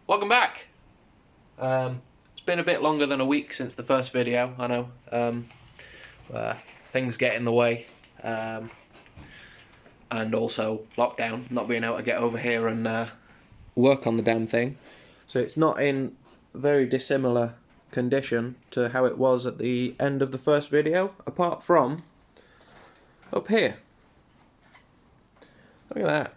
Welcome back. It's been a bit longer than a week since the first video, I know. Things get in the way, and also lockdown, not being able to get over here and work on the damn thing. So it's not in very dissimilar condition to how it was at the end of the first video, apart from up here. Look at that.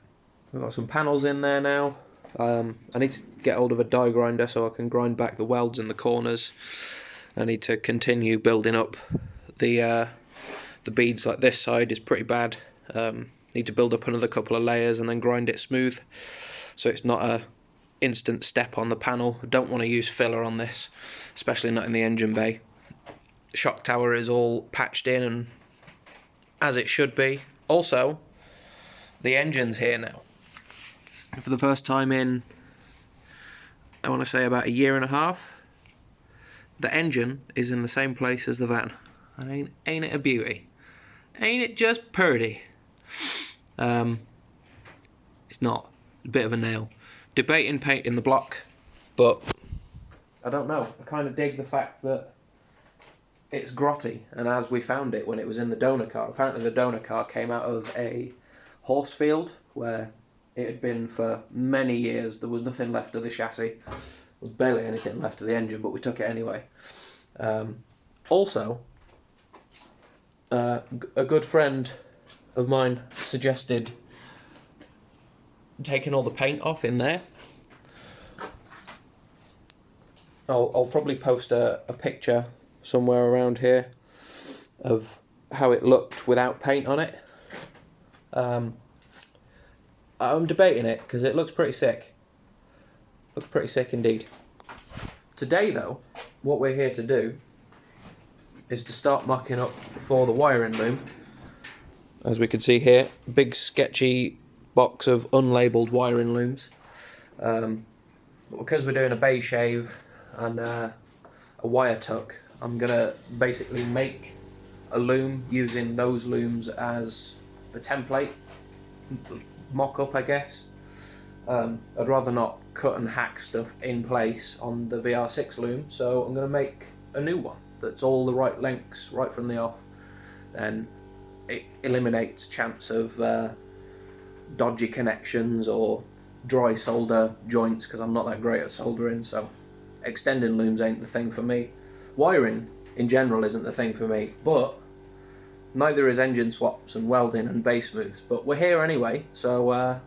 We've got some panels in there now. I need to get hold of a die grinder so I can grind back the welds in the corners. I need to continue building up the beads. Like this side is pretty bad. Need to build up another couple of layers and then grind it smooth so it's not a instant step on the panel. I don't want to use filler on this, especially not in the engine bay. Shock tower is all patched in and as it should be. Also, the engine's here now. For the first time in, I want to say about a year and a half, the engine is in the same place as the van. Ain't it a beauty? Ain't it just purty? It's not. A bit of a nail. Debating painting the block, but I don't know. I kind of dig the fact that it's grotty, and as we found it when it was in the donor car, apparently the donor car came out of a horse field where it had been for many years. There was nothing left of the chassis. There was barely anything left of the engine, but we took it anyway. Also, a good friend of mine suggested taking all the paint off in there. I'll probably post a picture somewhere around here of how it looked without paint on it. I'm debating it because it looks pretty sick. Looks pretty sick indeed. Today though, what we're here to do is to start mucking up for the wiring loom. As we can see here, big sketchy box of unlabelled wiring looms. Because we're doing a bay shave and a wire tuck, I'm gonna basically make a loom using those looms as the template mock-up, I guess. I'd rather not cut and hack stuff in place on the VR6 loom, so I'm going to make a new one that's all the right lengths right from the off. Then it eliminates chance of dodgy connections or dry solder joints, because I'm not that great at soldering, so extending looms ain't the thing for me. Wiring in general isn't the thing for me, but neither is engine swaps and welding and base smooths, but we're here anyway, so I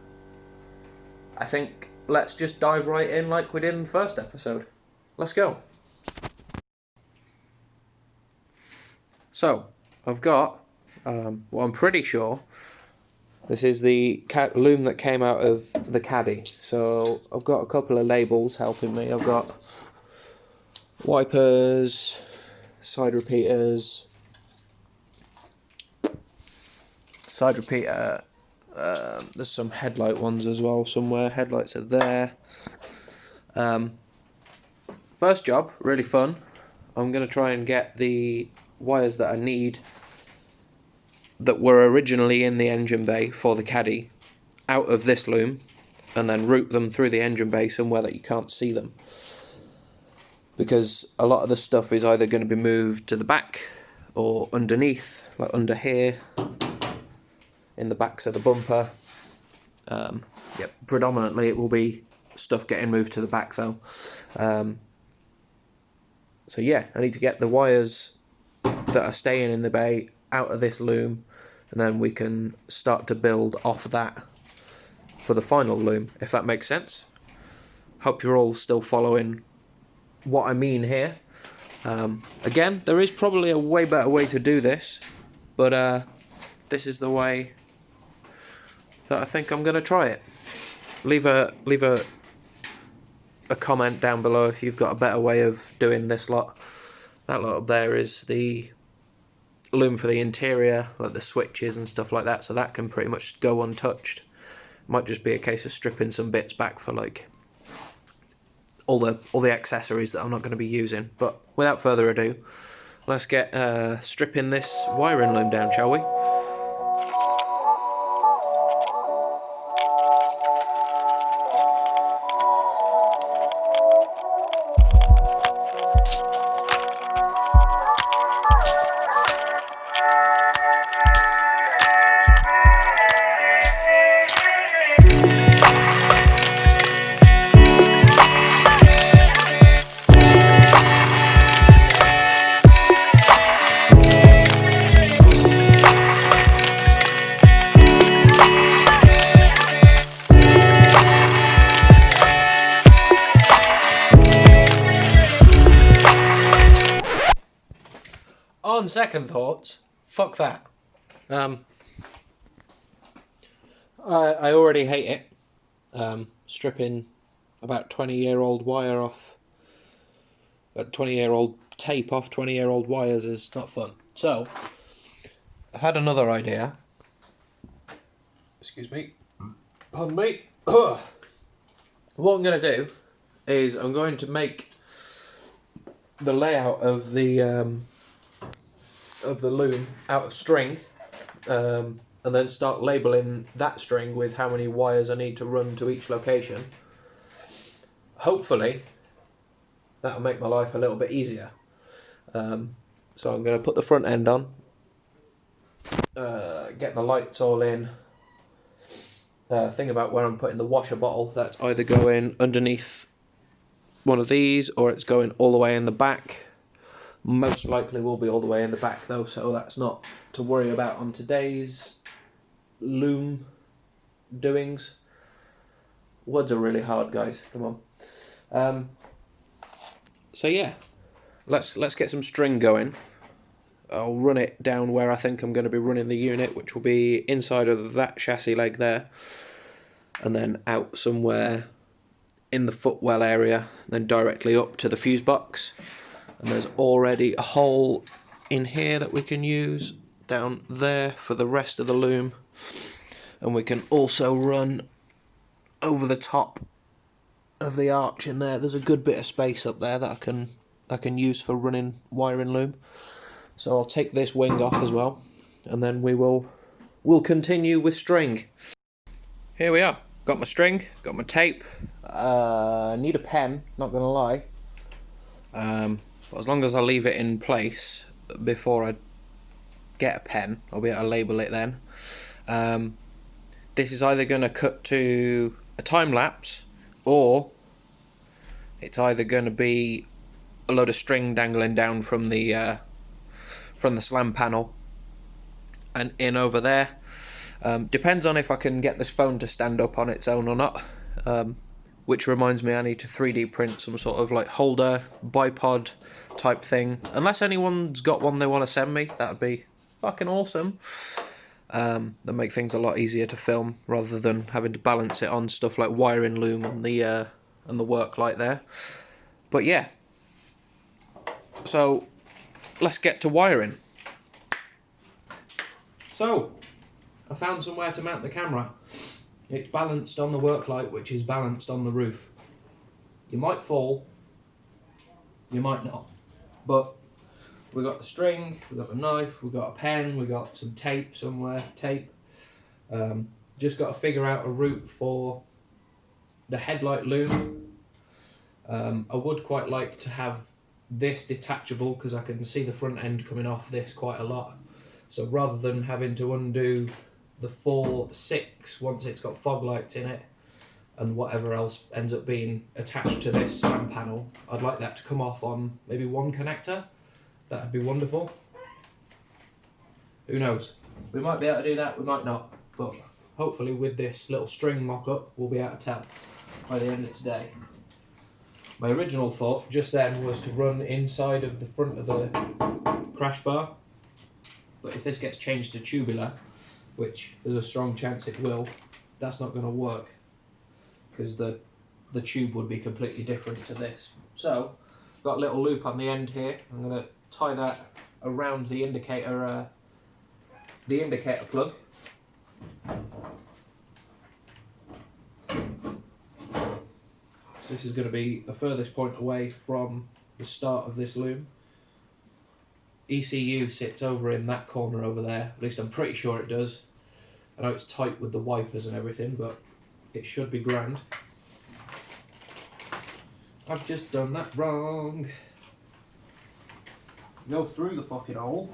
think let's just dive right in like we did in the first episode. Let's go. So, I've got, well, I'm pretty sure this is the loom that came out of the Caddy. So, I've got a couple of labels helping me. I've got wipers, side repeaters, side repeater, there's some headlight ones as well somewhere. Headlights are there. First job, really fun. I'm going to try and get the wires that I need that were originally in the engine bay for the Caddy out of this loom and then route them through the engine bay somewhere that you can't see them. Because a lot of the stuff is either going to be moved to the back or underneath, like under here, in the backs of the bumper. Yep, predominantly it will be stuff getting moved to the back though. So yeah, I need to get the wires that are staying in the bay out of this loom, and then we can start to build off that for the final loom, if that makes sense. Hope you're all still following what I mean here. Again, there is probably a way better way to do this, but this is the way that I think I'm going to try it. Leave a comment down below if you've got a better way of doing this lot. That lot up there is the loom for the interior, like the switches and stuff like that, so that can pretty much go untouched. Might just be a case of stripping some bits back for like all the accessories that I'm not going to be using. But without further ado, let's get stripping this wiring loom down, shall we? second thoughts, fuck that. I already hate it. Stripping about 20-year-old wire off, 20-year-old tape off 20-year-old wires is not fun. So, I've had another idea. Excuse me. Pardon me. What I'm going to do is I'm going to make the layout of the loom out of string, and then start labelling that string with how many wires I need to run to each location. Hopefully, that'll make my life a little bit easier. So I'm going to put the front end on, get the lights all in. Thing about where I'm putting the washer bottle, that's either going underneath one of these or it's going all the way in the back. Most likely will be all the way in the back though, so that's not to worry about on today's loom doings. Words are really hard, guys, come on. So yeah, let's get some string going. I'll run it down where I think I'm going to be running the unit, which will be inside of that chassis leg there, and then out somewhere in the footwell area, then directly up to the fuse box. And there's already a hole in here that we can use down there for the rest of the loom, and we can also run over the top of the arch in there. There's a good bit of space up there that I can use for running wiring loom. So I'll take this wing off as well, and then we'll continue with string. Here we are. Got my string, got my tape. Need a pen, not gonna lie. But as long as I leave it in place before I get a pen, I'll be able to label it then. This is either gonna cut to a time lapse, or it's either gonna be a load of string dangling down from the slam panel and in over there. Depends on if I can get this phone to stand up on its own or not, which reminds me I need to 3D print some sort of like holder, bipod type thing. Unless anyone's got one they want to send me, that would be fucking awesome. That make things a lot easier to film rather than having to balance it on stuff like wiring loom and the work light there. But yeah, so let's get to wiring. So, I found somewhere to mount the camera. It's balanced on the work light, which is balanced on the roof. You might fall, you might not. But we got the string, we got the knife, we got a pen, we got some tape somewhere, just got to figure out a route for the headlight loom. I would quite like to have this detachable because I can see the front end coming off this quite a lot. So rather than having to undo the 4/6 once it's got fog lights in it and whatever else ends up being attached to this slam panel, I'd like that to come off on maybe one connector. That'd be wonderful. Who knows? We might be able to do that, we might not, but hopefully with this little string mock-up we'll be able to tell by the end of today. My original thought just then was to run inside of the front of the crash bar, but if this gets changed to tubular, which there's a strong chance it will, that's not going to work because the tube would be completely different to this. So, got a little loop on the end here. I'm going to tie that around the indicator plug. So this is going to be the furthest point away from the start of this loom. ECU sits over in that corner over there, at least I'm pretty sure it does. I know it's tight with the wipers and everything, but it should be grand. I've just done that wrong. Go through the fucking hole.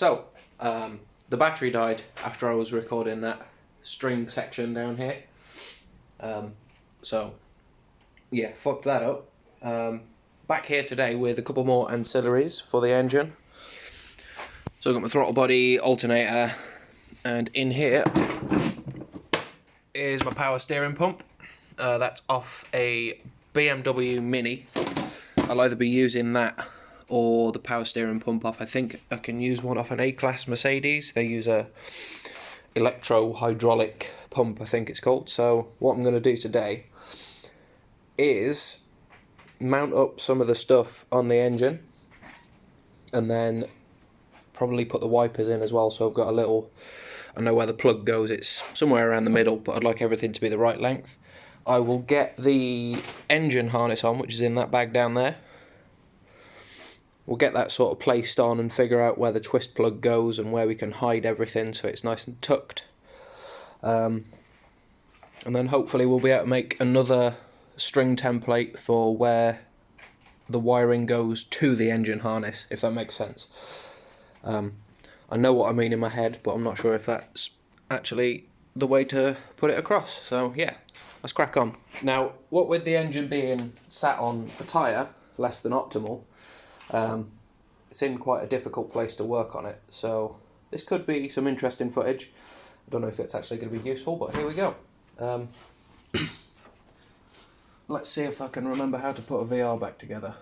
So, the battery died after I was recording that string section down here. So, yeah, fucked that up. Back here today with a couple more ancillaries for the engine. So I've got my throttle body, alternator, and in here is my power steering pump. That's off a BMW Mini. I'll either be using that or the power steering pump off. I think I can use one off an A-Class Mercedes. They use a electro-hydraulic pump, I think it's called. So what I'm going to do today is mount up some of the stuff on the engine and then probably put the wipers in as well, so I've got a little, I know where the plug goes, it's somewhere around the middle, but I'd like everything to be the right length. I will get the engine harness on, which is in that bag down there. We'll get that sort of placed on and figure out where the twist plug goes and where we can hide everything so it's nice and tucked. And then hopefully we'll be able to make another string template for where the wiring goes to the engine harness, if that makes sense. I know what I mean in my head, but I'm not sure if that's actually the way to put it across. So yeah, let's crack on. Now, what with the engine being sat on a tyre, less than optimal, it's in quite a difficult place to work on it. So this could be some interesting footage. I don't know if it's actually going to be useful, but here we go. Let's see if I can remember how to put a VR back together.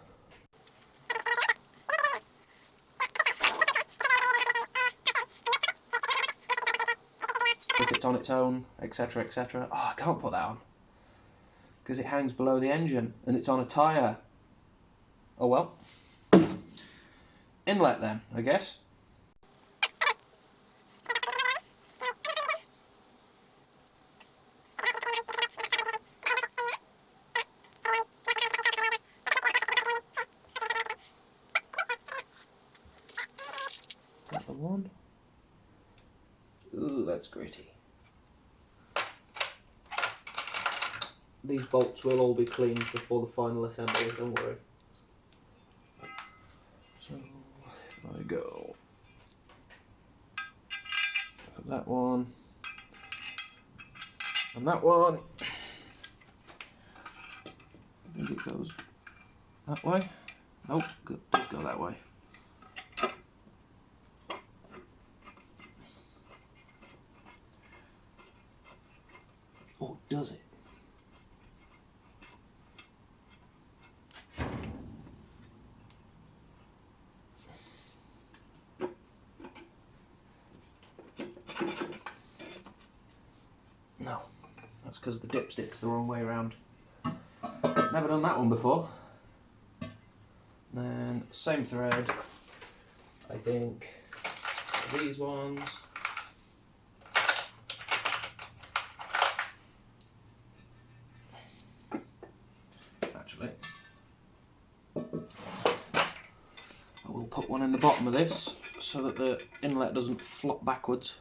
If it's on its own, etc, etc. Oh, I can't put that on because it hangs below the engine and it's on a tyre. Oh well. Inlet then, I guess. Got the one. Ooh, that's gritty. These bolts will all be cleaned before the final assembly, don't worry. So, there we go. Put that one. And that one. I think it goes that way. Nope, it does go that way. Or does it? No, that's because the dipstick's the wrong way around. Never done that one before. Then same thread, I think these ones. Actually, I will put one in the bottom of this so that the inlet doesn't flop backwards.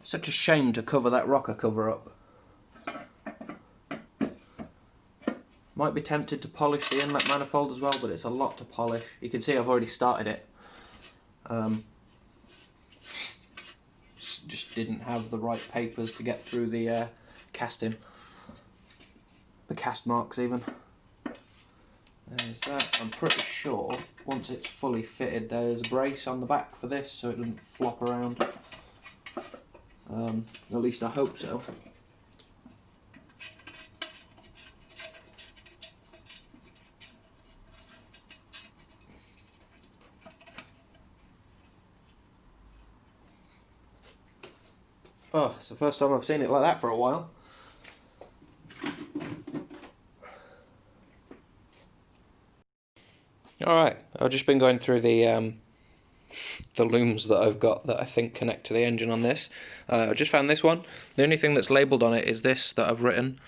Such a shame to cover that rocker cover up. Might be tempted to polish the inlet manifold as well, but it's a lot to polish. You can see I've already started it. Just didn't have the right papers to get through the casting. The cast marks even. There's that. I'm pretty sure once it's fully fitted there's a brace on the back for this so it doesn't flop around. At least I hope so. Oh, it's the first time I've seen it like that for a while. Alright, I've just been going through the the looms that I've got that I think connect to the engine on this. I just found this one. The only thing that's labelled on it is this that I've written.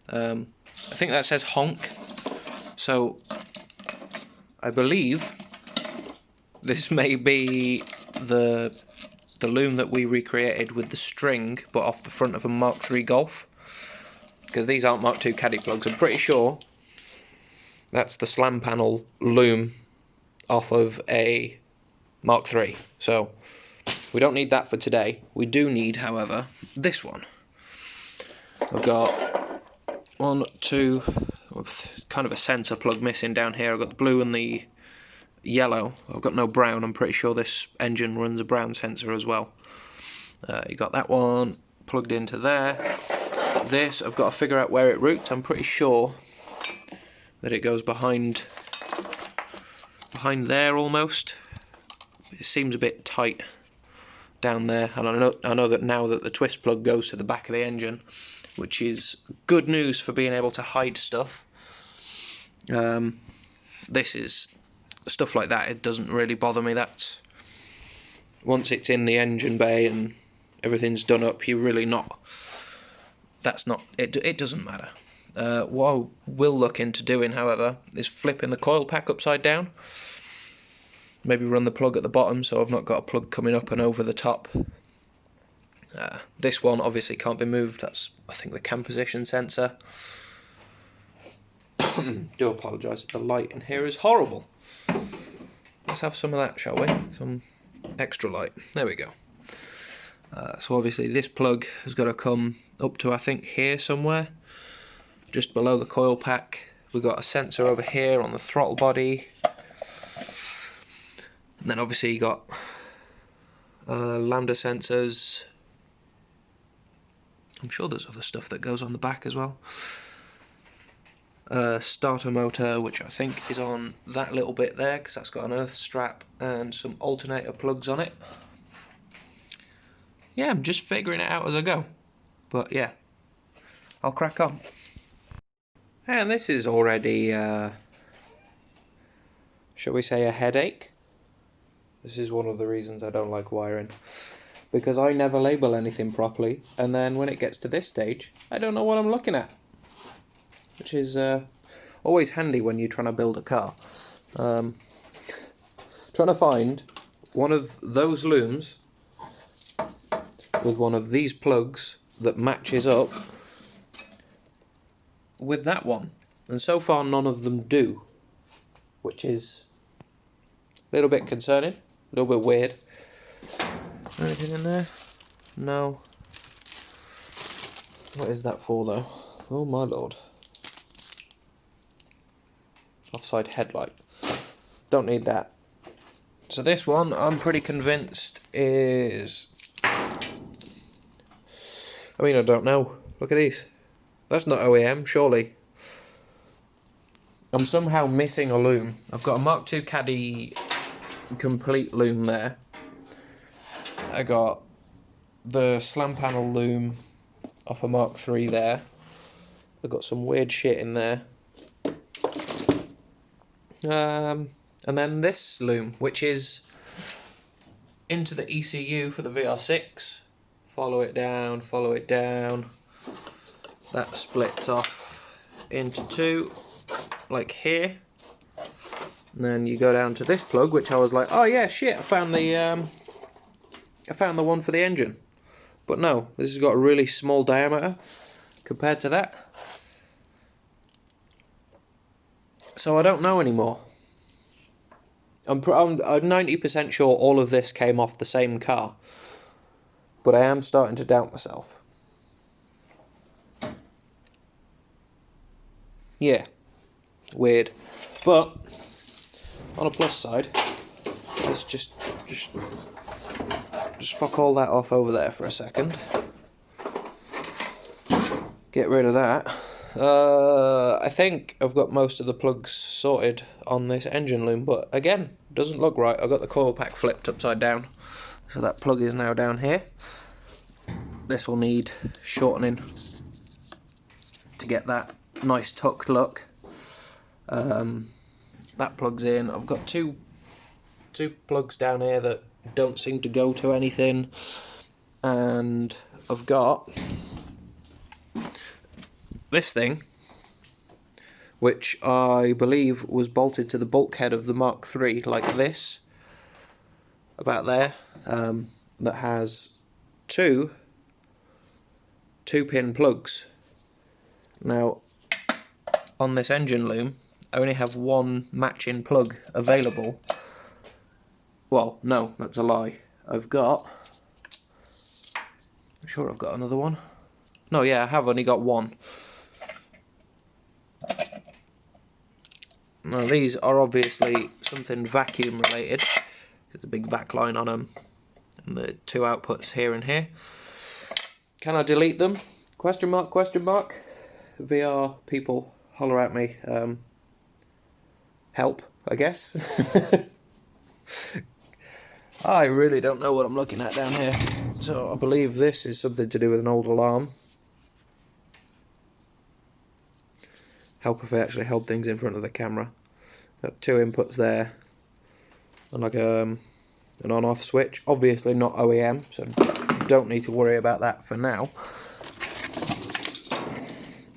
I think that says honk. So I believe this may be the loom that we recreated with the string, but off the front of a Mark III Golf. Because these aren't Mark II Caddy plugs. I'm pretty sure that's the slam panel loom off of a Mark III. So we don't need that for today. We do need, however, this one. I've got one, two, kind of a sensor plug missing down here. I've got the blue and the yellow. I've got no brown. I'm pretty sure this engine runs a brown sensor as well. You got that one plugged into there. This, I've got to figure out where it routes. I'm pretty sure that it goes behind there almost. It seems a bit tight down there, and I know that now that the twist plug goes to the back of the engine, which is good news for being able to hide stuff. This is stuff like that. It doesn't really bother me. That's once it's in the engine bay and everything's done up, you're really not. That's not it. It doesn't matter. What I will look into doing, however, is flipping the coil pack upside down. Maybe run the plug at the bottom, so I've not got a plug coming up and over the top. This one obviously can't be moved. That's, I think, the cam position sensor. Do apologise. The light in here is horrible. Let's have some of that, shall we? Some extra light. There we go. So obviously this plug has got to come up to, I think, here somewhere, just below the coil pack. We've got a sensor over here on the throttle body, and then obviously you got lambda sensors. I'm sure there's other stuff that goes on the back as well. Starter motor, which I think is on that little bit there, because that's got an earth strap and some alternator plugs on it. Yeah, I'm just figuring it out as I go. But yeah, I'll crack on. And this is already, shall we say, a headache? This is one of the reasons I don't like wiring. Because I never label anything properly, and then when it gets to this stage, I don't know what I'm looking at. Which is always handy when you're trying to build a car. Trying to find one of those looms with one of these plugs that matches up with that one, and so far none of them do, which is a little bit concerning, a little bit weird. Anything in there? No. What is that for though? Oh my lord. Offside headlight. Don't need that. So this one I'm pretty convinced is, I mean, I don't know. Look at these. That's not OEM, surely. I'm somehow missing a loom. I've got a Mark II Caddy complete loom there. I got the slam panel loom off a Mark III there. I've got some weird shit in there. And then this loom, which is into the ECU for the VR6. Follow it down, follow it down. That splits off into two, like here. And then you go down to this plug, which I was like, oh yeah, shit, I found the one for the engine. But no, this has got a really small diameter compared to that. So I don't know anymore. I'm 90% sure all of this came off the same car. But I am starting to doubt myself. Yeah, weird. But on a plus side, let's just fuck all that off over there for a second. Get rid of that. I think I've got most of the plugs sorted on this engine loom, but again, doesn't look right. I've got the coil pack flipped upside down, so that plug is now down here. This will need shortening to get that nice tucked look. That plugs in. I've got two two plugs down here that don't seem to go to anything, and I've got this thing, which I believe was bolted to the bulkhead of the Mark III like this, about there, that has two 2-pin plugs. Now, on this engine loom, I only have one matching plug available. Well, no, that's a lie. I'm sure I've got another one. No, yeah, I have only got one. Now, these are obviously something vacuum related. There's a big vac line on them, and the two outputs here and here. Can I delete them? Question mark, question mark. VR people, holler at me. Help, I guess. I really don't know what I'm looking at down here. So I believe this is something to do with an old alarm. Help if I actually held things in front of the camera. Got two inputs there, and like an on-off switch. Obviously not OEM, so don't need to worry about that for now.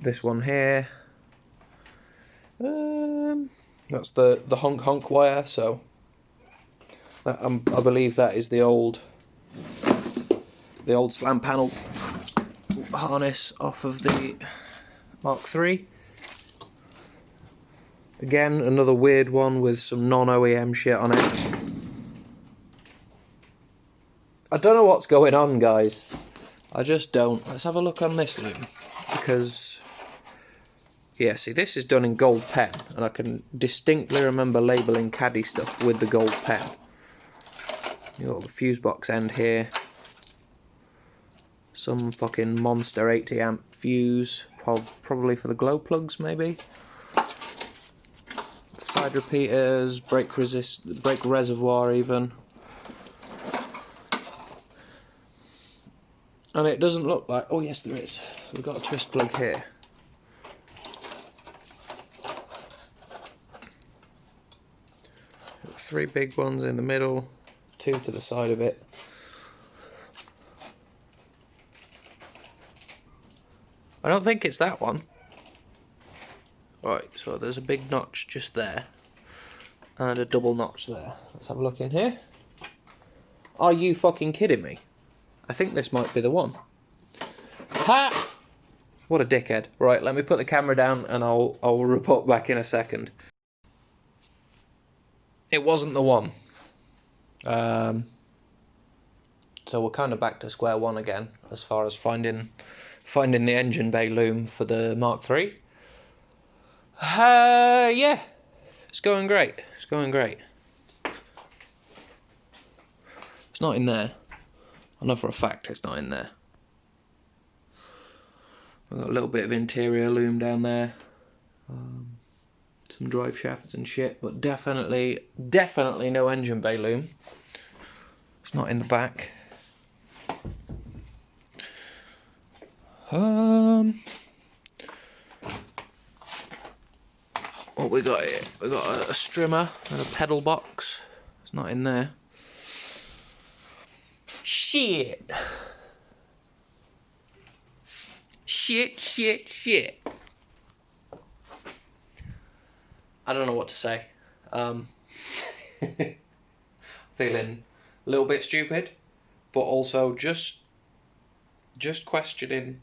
This one here, that's the honk wire. So that, I believe that is the old slam panel harness off of the Mark III. Again, another weird one with some non-OEM shit on it. I don't know what's going on, guys. I just don't. Let's have a look on this loom, because yeah, see, this is done in gold pen, and I can distinctly remember labelling Caddy stuff with the gold pen. You got the fuse box end here. Some fucking monster 80 amp fuse, probably for the glow plugs, maybe. Side repeaters, brake reservoir even. And it doesn't look like, oh yes there is. We've got a twist plug here. Got 3 big ones in the middle, 2 to the side of it. I don't think it's that one. Right, so there's a big notch just there, and a double notch there. Let's have a look in here. Are you fucking kidding me? I think this might be the one. Ha! What a dickhead. Right, let me put the camera down and I'll report back in a second. It wasn't the one. So we're kind of back to square one again as far as finding the engine bay loom for the Mark III. Yeah, it's going great. It's going great. It's not in there. I know for a fact it's not in there. We've got a little bit of interior loom down there. Some drive shafts and shit, but definitely no engine bay loom. It's not in the back. What we got here? We got a strimmer and a pedal box. It's not in there. Shit. Shit. I don't know what to say. Feeling a little bit stupid, but also just questioning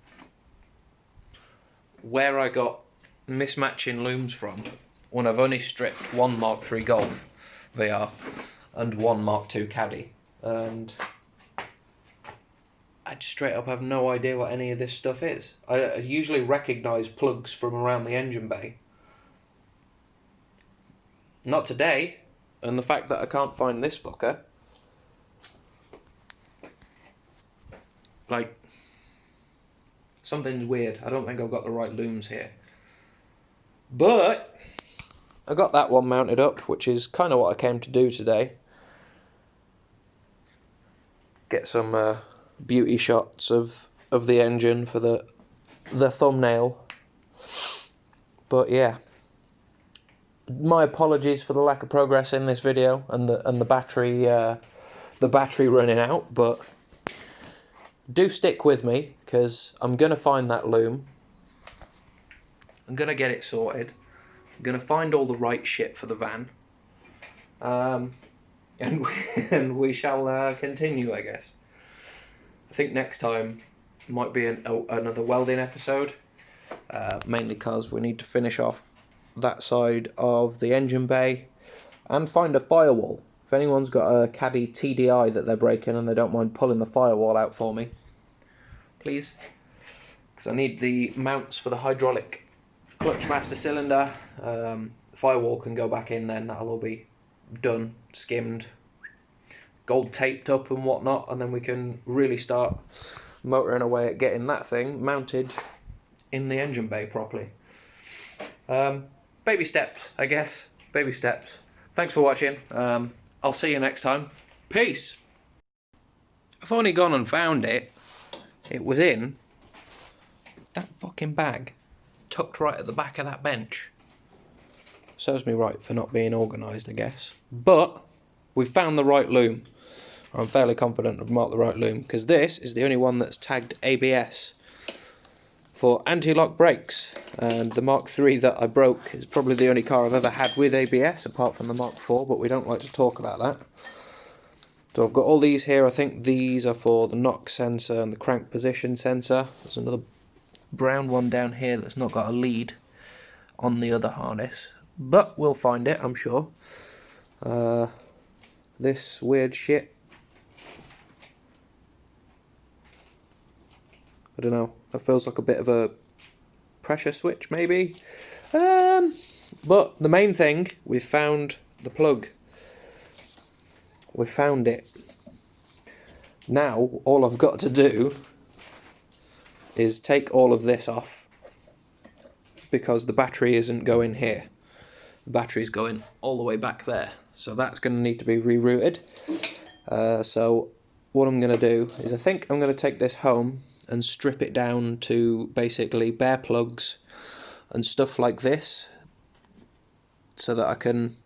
where I got mismatching looms from when I've only stripped one Mark III Golf VR and one Mark II Caddy, and I straight up have no idea what any of this stuff is. I usually recognise plugs from around the engine bay. Not today, and the fact that I can't find this fucker, like, something's weird. I don't think I've got the right looms here. But I got that one mounted up, which is kind of what I came to do today. Get some beauty shots of the engine for the thumbnail. But yeah, my apologies for the lack of progress in this video and the battery running out, but do stick with me because I'm gonna find that loom. I'm gonna get it sorted. I'm gonna find all the right shit for the van, and we shall continue, I guess. I think next time might be another welding episode, mainly because we need to finish off that side of the engine bay and find a firewall. If anyone's got a Caddy TDI that they're breaking and they don't mind pulling the firewall out for me, please, because I need the mounts for the hydraulic clutch master cylinder. The firewall can go back in then, that'll all be done, skimmed, gold taped up and whatnot, and then we can really start motoring away at getting that thing mounted in the engine bay properly. Baby steps, I guess. Baby steps. Thanks for watching. I'll see you next time. Peace. I've only gone and found it. It was in that fucking bag, tucked right at the back of that bench. Serves me right for not being organised, I guess. But we found the right loom. I'm fairly confident I've marked the right loom, because this is the only one that's tagged ABS for anti-lock brakes, and the Mark III that I broke is probably the only car I've ever had with ABS apart from the Mark IV, but we don't like to talk about that. So I've got all these here. I think these are for the knock sensor and the crank position sensor. There's another brown one down here that's not got a lead on the other harness, but we'll find it, I'm sure. This weird shit, I don't know, that feels like a bit of a pressure switch maybe. But the main thing, we've found the plug. We found it. Now all I've got to do is take all of this off, because the battery isn't going here. The battery's going all the way back there, so that's going to need to be rerouted. So what I'm going to do is, I think I'm going to take this home and strip it down to basically bare plugs and stuff like this, so that I can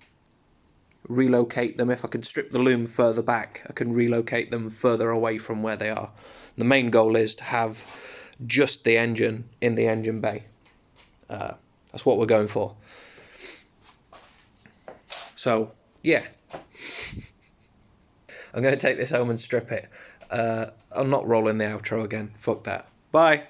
relocate them. If I can strip the loom further back, I can relocate them further away from where they are. The main goal is to have just the engine in the engine bay. That's what we're going for. So yeah, I'm going to take this home and strip it. I'm not rolling the outro again. Fuck that. Bye.